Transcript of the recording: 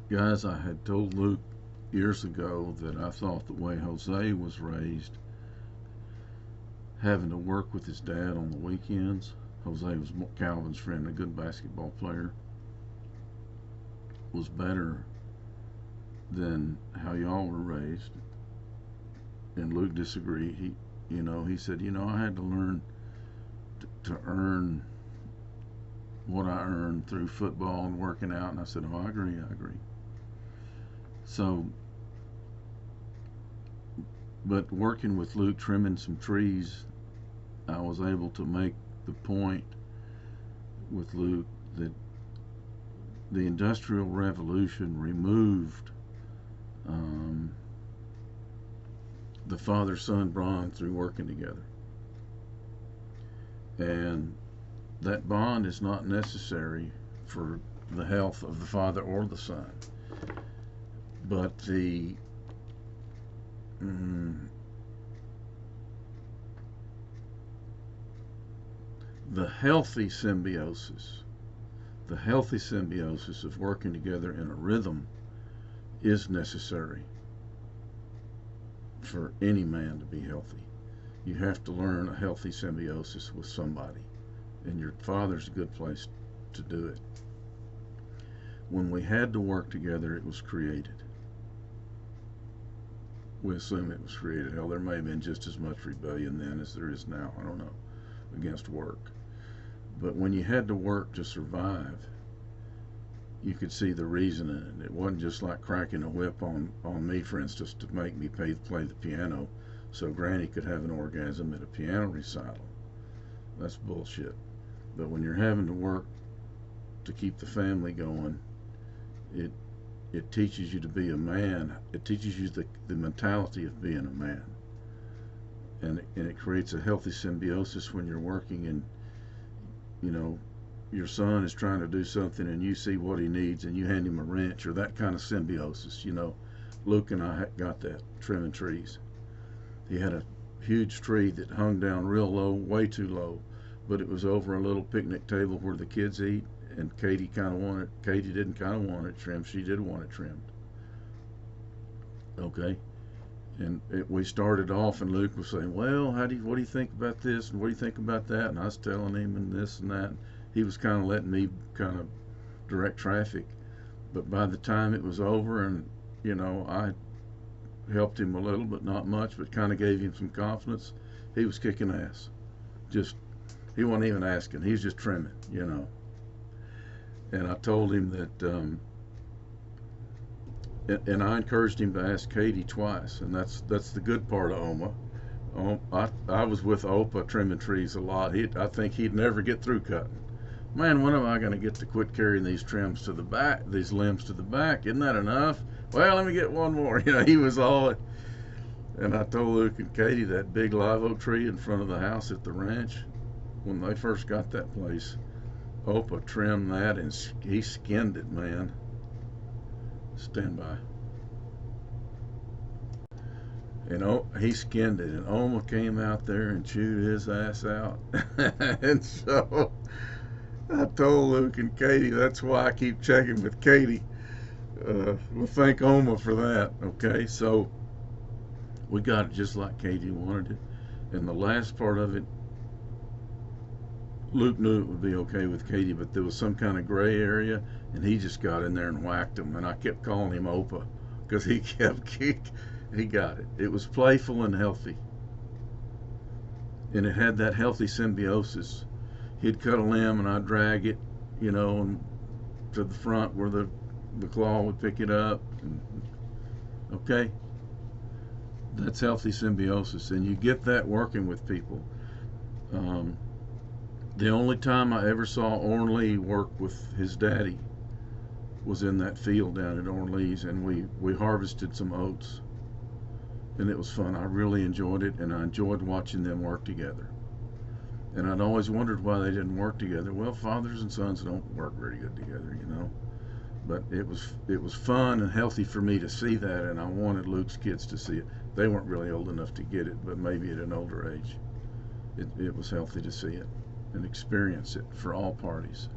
Guys, I had told Luke years ago that I thought the way Jose was raised, having to work with his dad on the weekends. Jose was Calvin's friend, a good basketball player, was better than how y'all were raised. And Luke disagreed. He said, I had to learn to earn what I earned through football and working out. And I said, oh, I agree. So, but working with Luke, trimming some trees, I was able to make the point with Luke that the Industrial Revolution removed um, the father-son bond through working together. And that bond is not necessary for the health of the father or the son. But mm, the the healthy symbiosis of working together in a rhythm is necessary for any man to be healthy. You have to learn a healthy symbiosis with somebody, and your father's a good place to do it. When we had to work together, it was created. We assume it was created. Hell, there may have been just as much rebellion then as there is now. I don't know, against work. But when you had to work to survive, you could see the reason in it. It wasn't just like cracking a whip on me, for instance, to make me play the piano so Granny could have an orgasm at a piano recital. That's bullshit. But when you're having to work to keep the family going, it it teaches you to be a man. It teaches you the mentality of being a man. And it creates a healthy symbiosis when you're working and, you know, your son is trying to do something and you see what he needs and you hand him a wrench or that kind of symbiosis. Luke and I got that trimming trees. He had a huge tree that hung down real low, way too low, but it was over a little picnic table where the kids eat. And Katie didn't kind of want it trimmed. She did want it trimmed. Okay. And we started off, and Luke was saying, "Well, what do you think about this, and what do you think about that?" And I was telling him, and this and that. And he was kind of letting me kind of direct traffic. But by the time it was over, and I helped him a little, but not much, but kind of gave him some confidence. He was kicking ass. Just he wasn't even asking. He was just trimming. And I told him that. And I encouraged him to ask Katie twice, and that's the good part of Oma. I was with Opa trimming trees a lot. I think he'd never get through cutting. Man, when am I going to get to quit carrying these trims to the back, these limbs to the back? Isn't that enough? Well, let me get one more. He was all. And I told Luke and Katie that big live oak tree in front of the house at the ranch, when they first got that place, Opa trimmed that and he skinned it, man. Stand by. He skinned it, and Oma came out there and chewed his ass out. And so I told Luke and Katie, that's why I keep checking with Katie. We'll thank Oma for that. Okay, so we got it just like Katie wanted it. And the last part of it, Luke knew it would be okay with Katie, but there was some kind of gray area, and he just got in there and whacked him. And I kept calling him Opa because he got it. It was playful and healthy, and it had that healthy symbiosis. He'd cut a limb, and I'd drag it, and to the front where the claw would pick it up. And, okay, that's healthy symbiosis, and you get that working with people. The only time I ever saw Ornlee work with his daddy was in that field down at Ornlee's, and we harvested some oats, and it was fun. I really enjoyed it, and I enjoyed watching them work together. And I'd always wondered why they didn't work together. Well, fathers and sons don't work very good together, But it was fun and healthy for me to see that, and I wanted Luke's kids to see it. They weren't really old enough to get it, but maybe at an older age, it was healthy to see it and experience it for all parties.